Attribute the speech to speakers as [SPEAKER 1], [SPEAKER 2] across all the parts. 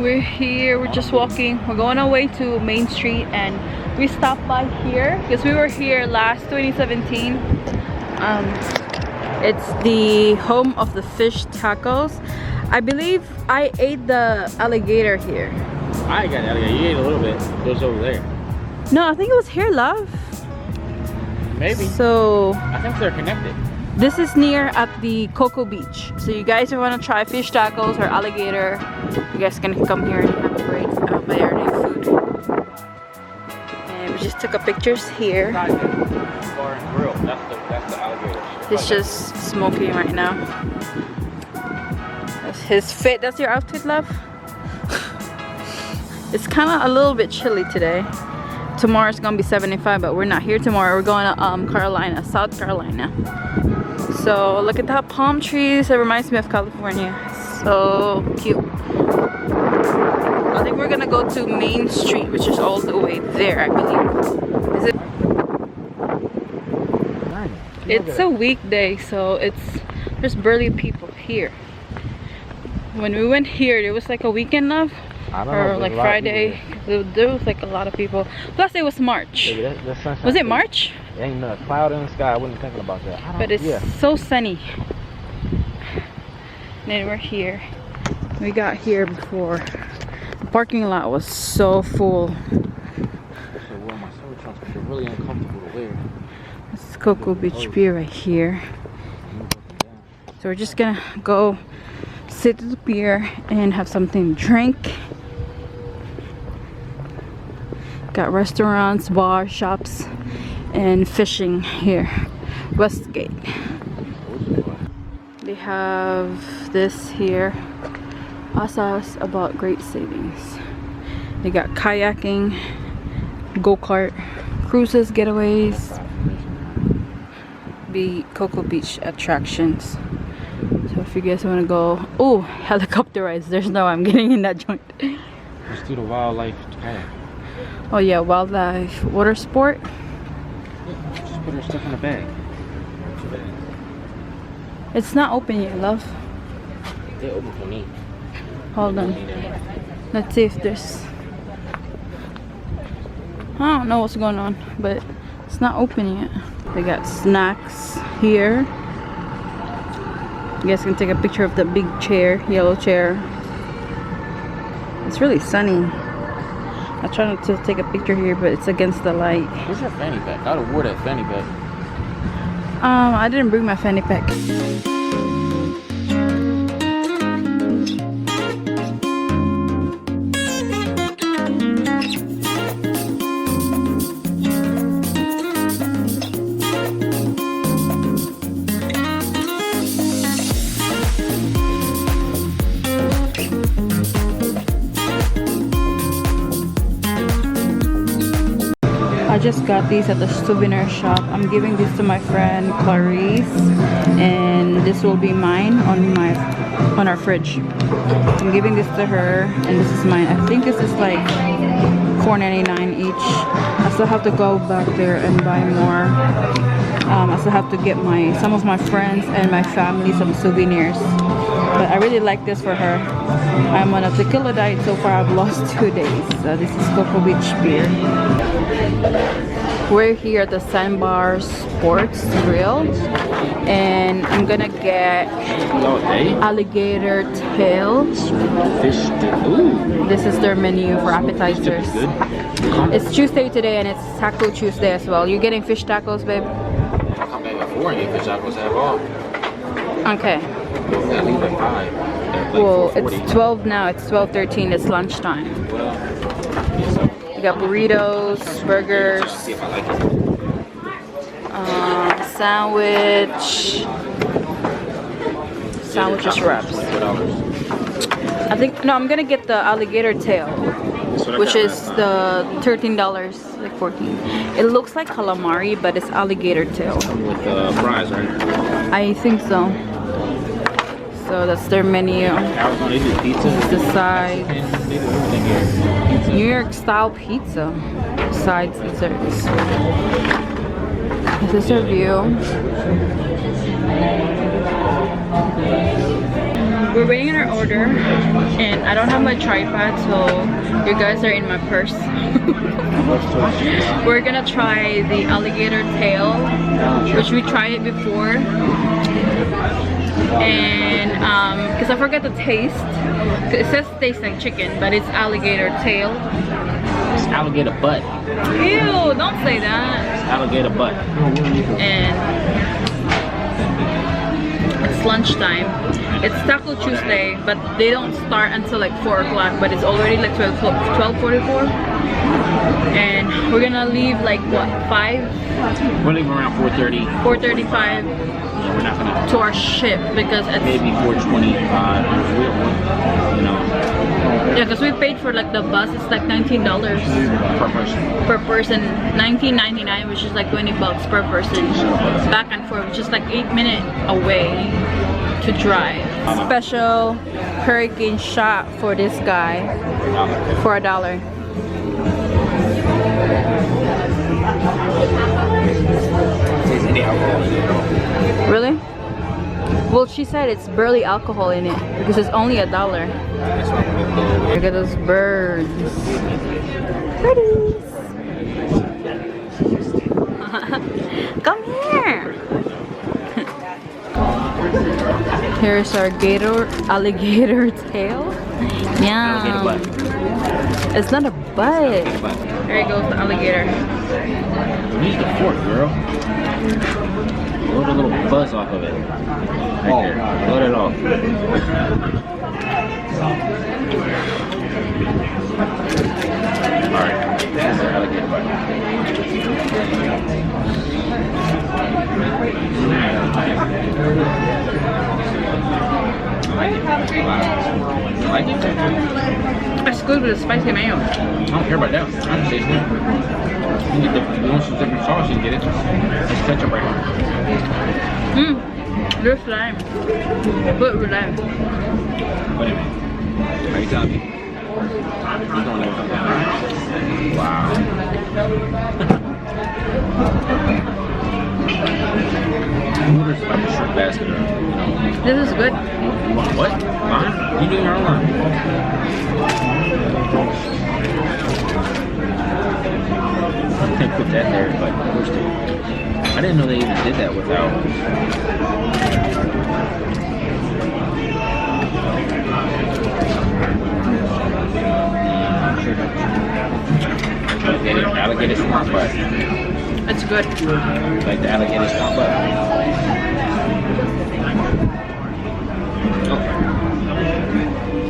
[SPEAKER 1] We're here, we're just walking. We're going our way to Main Street and we stopped by here because we were here last 2017. It's the home of the fish tacos. I believe I ate the alligator here.
[SPEAKER 2] I got alligator. You ate a little bit. It was over there.
[SPEAKER 1] No, I think it was here, love.
[SPEAKER 2] Maybe.
[SPEAKER 1] So
[SPEAKER 2] I think they're connected.
[SPEAKER 1] this is near at the Cocoa Beach. So you guys who want to try fish tacos or alligator, you guys can come here and have a great marinade food. And we just took a pictures here.
[SPEAKER 2] Bar and grill. That's the alligator.
[SPEAKER 1] He's just smoking right now. That's his fit. That's your outfit, love? It's kind of a little bit chilly today. Tomorrow's gonna be 75, but we're not here tomorrow. We're going to Carolina, South Carolina. So look at that palm trees. It reminds me of California. So cute. I think we're gonna go to Main Street, which is all the way there, I believe. Is it? It's a weekday, so there's barely people here. When we went here, it was like a weekend, love, or like Friday. There was like a lot of people. Plus, it was March.
[SPEAKER 2] Yeah,
[SPEAKER 1] was it March?
[SPEAKER 2] There ain't a cloud in the sky. I wasn't thinking about that.
[SPEAKER 1] But it's so sunny. Then we're here. We got here before. The parking lot was so full.
[SPEAKER 2] They're really uncomfortable to wear.
[SPEAKER 1] It's Cocoa Beach Pier right here. So we're just gonna go sit at the pier and have something to drink. Got restaurants, bars, shops, and fishing here. Westgate. They have this here. Also us about great savings. They got kayaking, go-kart, cruises, getaways, Cocoa Beach attractions. So if you guys want to go, oh, helicopter rides. There's no way I'm getting in that joint.
[SPEAKER 2] Let's do the wildlife kayak.
[SPEAKER 1] Oh yeah, wildlife water sport.
[SPEAKER 2] Just put her stuff in a bag.
[SPEAKER 1] It's not open yet, love.
[SPEAKER 2] They're open for me.
[SPEAKER 1] Hold on. Let's see if there's... I don't know what's going on, but it's not open yet. They got snacks here. You guys can take a picture of the big chair, yellow chair. It's really sunny. I try not to take a picture here, but it's against the light.
[SPEAKER 2] Where's your fanny pack? I would have wore that fanny pack.
[SPEAKER 1] I didn't bring my fanny pack. I just got these at the souvenir shop. I'm giving this to my friend Clarice, and this will be mine on our fridge. I'm giving this to her, and this is mine. I think this is like $4.99 each. I still have to go back there and buy more. I still have to get some of my friends and my family some souvenirs. But I really like this for her. I'm on a tequila diet so far. I've lost 2 days. This is Cocoa Beach beer. We're here at the Sandbar Sports Grill, and I'm gonna get alligator tail.
[SPEAKER 2] Fish. Ooh.
[SPEAKER 1] This is their menu for appetizers. It's Tuesday today, and it's Taco Tuesday as well. You're getting fish tacos, babe?
[SPEAKER 2] I'll come back at 4 and get fish tacos have all.
[SPEAKER 1] Okay.
[SPEAKER 2] I leave at 5.
[SPEAKER 1] Well, it's 12 now. It's 12:13. It's lunchtime. We got burritos, burgers, sandwiches wraps. I think I'm gonna get the alligator tail, which is the $13, like 14. It looks like calamari, but it's alligator tail.
[SPEAKER 2] With fries, right?
[SPEAKER 1] I think so. So that's their menu. This is the side. New York style pizza. Sides, desserts. This is their view. we're waiting on our order, and I don't have my tripod, so you guys are in my purse. We're gonna try the alligator tail, which we tried it before, and because I forgot the taste. It says it tastes like chicken, but it's alligator tail.
[SPEAKER 2] It's alligator butt.
[SPEAKER 1] Ew! Don't say that.
[SPEAKER 2] It's alligator butt.
[SPEAKER 1] And it's lunchtime. It's Taco Tuesday, but they don't start until like 4 o'clock, but it's already like 12:44. And we're gonna leave like what, 5?
[SPEAKER 2] We're leaving around 4:30.
[SPEAKER 1] 4:35
[SPEAKER 2] Yeah, we're not gonna.
[SPEAKER 1] to our ship because it's
[SPEAKER 2] Maybe 4:25. You know,
[SPEAKER 1] yeah, because we paid for like the bus. It's like $19
[SPEAKER 2] per person.
[SPEAKER 1] per person, $19.99, which is like 20 bucks per person, back and forth, which is like 8 minutes away to drive. Special hurricane shot for this guy for $1.
[SPEAKER 2] Tastes any alcohol in it.
[SPEAKER 1] Really? Well, she said it's barely alcohol in it because it's only $1.
[SPEAKER 2] That's why I'm gonna go.
[SPEAKER 1] Look at those birds. Birdies. Come here. Here's our alligator tail. Yeah.
[SPEAKER 2] Alligator butt.
[SPEAKER 1] It's not a butt.
[SPEAKER 2] But
[SPEAKER 1] There goes the alligator.
[SPEAKER 2] use the fork, girl. Load a little buzz off of it. Right there. Load it off. Alright. That's the alligator butt. I like it.
[SPEAKER 1] It's good with the spicy mayo.
[SPEAKER 2] I don't care about that. I'm tasting it. You want some different sauce, you can get it. It's ketchup right here.
[SPEAKER 1] There's lime. Put with lime.
[SPEAKER 2] Wait a minute. Are you telling me? You don't know. Wow. Order's like a shrimp basket.
[SPEAKER 1] This is good.
[SPEAKER 2] You want what? Mine? You do your own line. Can't put that there, but I didn't know they even did that without. Alligator swamp butt.
[SPEAKER 1] It's good.
[SPEAKER 2] Like the alligator swamp butt.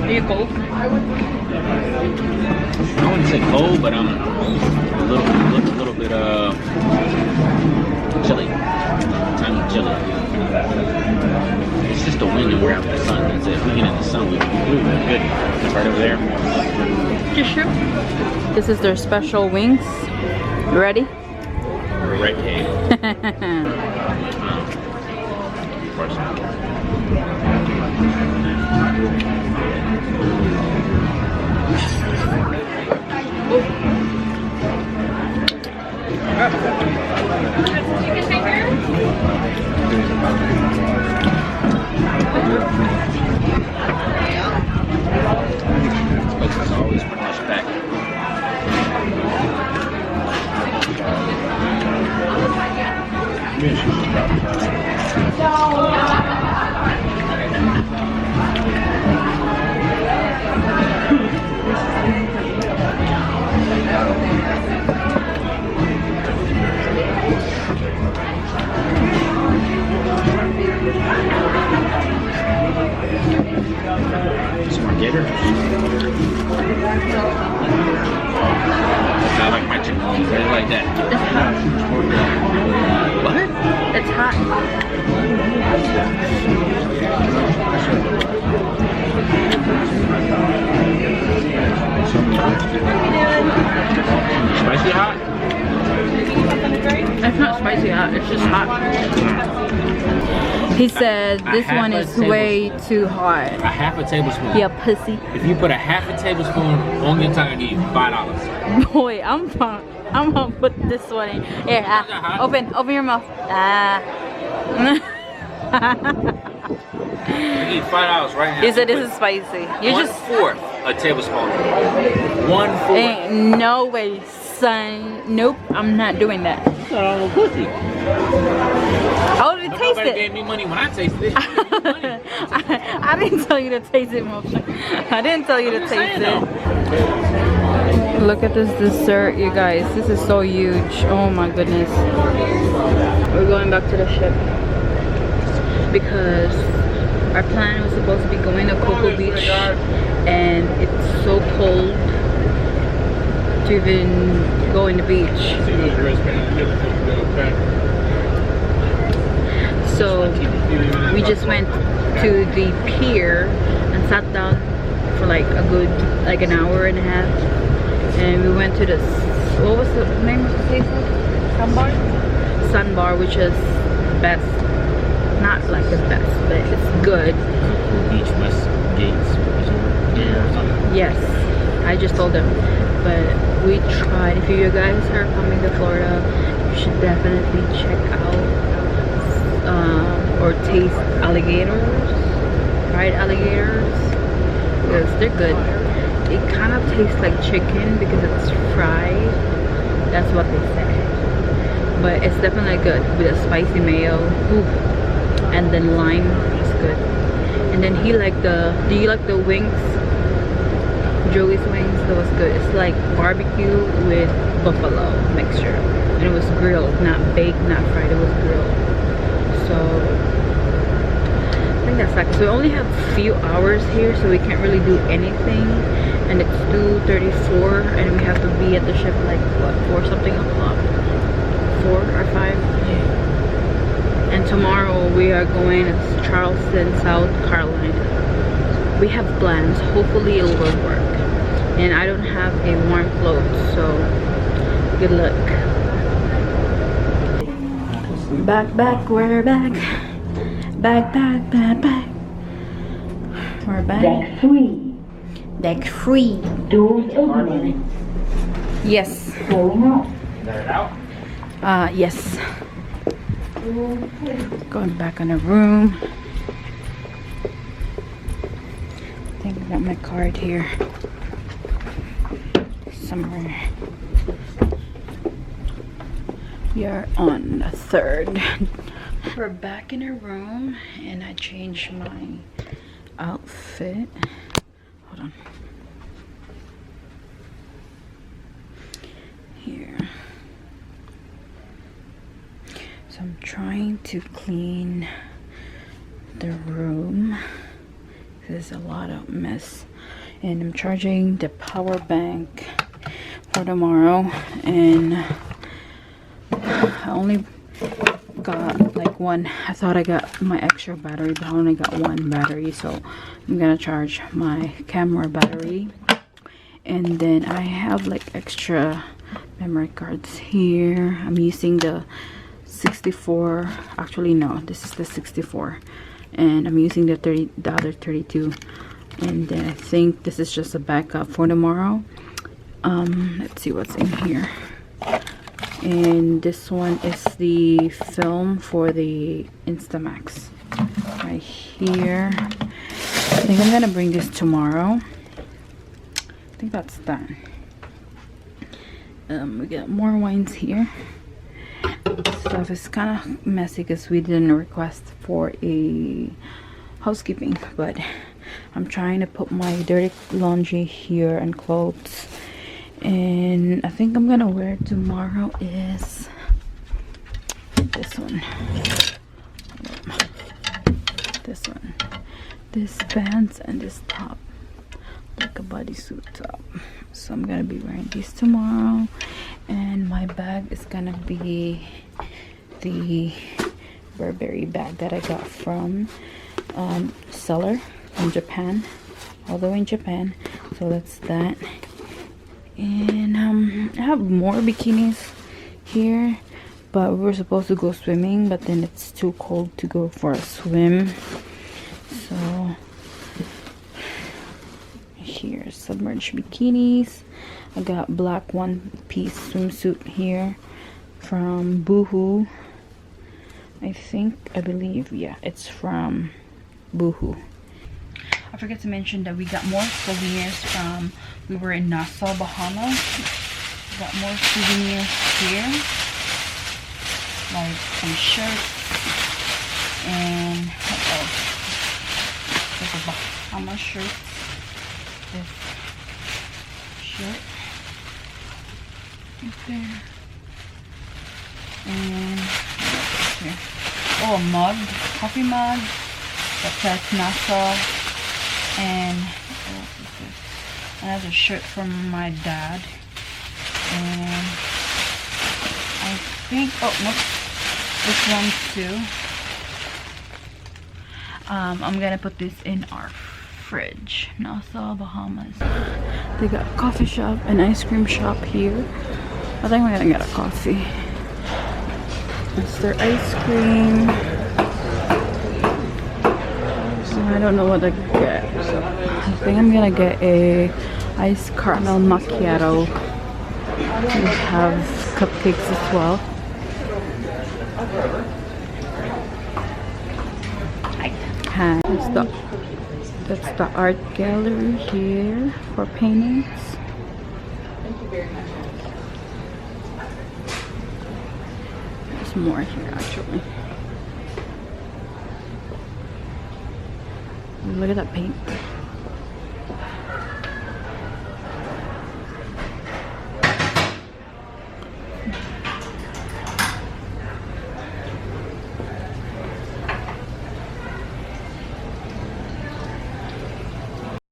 [SPEAKER 1] Are you cold?
[SPEAKER 2] I wouldn't say cold, but I'm a little bit chilly. Tiny chilly. It's just the wind and we're out in the sun. That's it. If we get in the sun, we're good. It's right over there.
[SPEAKER 1] Tissue. This is their special wings. You ready?
[SPEAKER 2] Red cake. It's always pretty much packed. Some more gators. I like my chicken wings. I like that. What?
[SPEAKER 1] It's hot.
[SPEAKER 2] Spicy hot?
[SPEAKER 1] It's not spicy hot. It's just hot. He said this one is way too hot.
[SPEAKER 2] A half a tablespoon.
[SPEAKER 1] Yeah, pussy.
[SPEAKER 2] If you put a half a tablespoon on your tongue, I give you $5.
[SPEAKER 1] Boy, I'm gonna put this one in. Here, open your mouth.
[SPEAKER 2] eat $5 right now.
[SPEAKER 1] You said this is spicy. You just
[SPEAKER 2] 1/4 a tablespoon. 1/4.
[SPEAKER 1] ain't no way, son. Nope, I'm not doing that.
[SPEAKER 2] That's not all no pussy.
[SPEAKER 1] I already tasted
[SPEAKER 2] Nobody
[SPEAKER 1] it.
[SPEAKER 2] gave me money when I tasted it. You gave me money.
[SPEAKER 1] I didn't tell you to taste it, Moshe. I didn't tell you to taste it. Look at this dessert, you guys. This is so huge. Oh my goodness. We're going back to the ship because our plan was supposed to be going to Cocoa Beach, and it's so cold to even go in the beach. So we just went to the pier and sat down for like a good an hour and a half, and we went to this, what was the name of the place? Sunbar, which is best, not like the best, but it's good.
[SPEAKER 2] Beach West Gates Resort or something.
[SPEAKER 1] Yes, I just told them. But we tried. If you guys are coming to Florida, you should definitely check out or taste alligators, fried alligators, because they're good. It kind of tastes like chicken because it's fried. That's what they say. But it's definitely good with a spicy mayo. Ooh. And then lime is good. And then he liked do you like the wings? Joey's wings, that was good. It's like barbecue with buffalo mixture. And it was grilled, not baked, not fried, it was grilled. So I think that's like, so we only have a few hours here, so we can't really do anything. And it's 2:34 and we have to be at the ship like what, 4 something o'clock? 4 or 5? And tomorrow we are going to Charleston, South Carolina. We have plans. Hopefully it will work. And I don't have a warm clothes, so good luck. Back, we're back. Back. We're back.
[SPEAKER 3] Deck 3.
[SPEAKER 1] Deck 3.
[SPEAKER 3] Doors opening.
[SPEAKER 1] Yes.
[SPEAKER 3] Going up.
[SPEAKER 2] Is that it out?
[SPEAKER 1] Yes. Going back in the room. I think I got my card here somewhere. We are on the 3rd. We're back in a room and I changed my outfit. Hold on. Here. So I'm trying to clean the room. There's a lot of mess. And I'm charging the power bank for tomorrow. And I only got like one. I thought I got my extra battery, but I only got one battery. So I'm gonna charge my camera battery. And then I have like extra memory cards here. I'm using the 64. Actually no, this is the 64. And I'm using the other 32. And then I think this is just a backup for tomorrow. Let's see what's in here. And this one is the film for the Instamax right here. I think I'm gonna bring this tomorrow. I think that's done. We got more wines here. Stuff is kind of messy because we didn't request for a housekeeping, but I'm trying to put my dirty laundry here and clothes. And I think I'm gonna wear tomorrow is this one. This pants and this top, like a bodysuit top. So I'm gonna be wearing these tomorrow. And my bag is gonna be the Burberry bag that I got from seller in Japan, all the way in Japan. So that's that. And I have more bikinis here, but we were supposed to go swimming, but then it's too cold to go for a swim. So here, submerged bikinis. I got black one-piece swimsuit here from Boohoo. I believe, yeah, it's from Boohoo. I forgot to mention that we got more souvenirs from, we were in Nassau, Bahamas. We got more souvenirs here, like some shirts and what else? There's a Bahama shirt. This shirt right there. And what else is here? Oh, a mug, coffee mug that says Nassau. And what else is this? Another shirt from my dad. And I think, oh no, this one too. I'm gonna put this in our fridge. Nassau, Bahamas. They got a coffee shop, an ice cream shop here. I think we're gonna get a coffee. It's their ice cream. I don't know what to get. I think I'm gonna get a iced caramel macchiato. We have cupcakes as well. Hi. That's the art gallery here for paintings. There's more here actually. Look at that paint.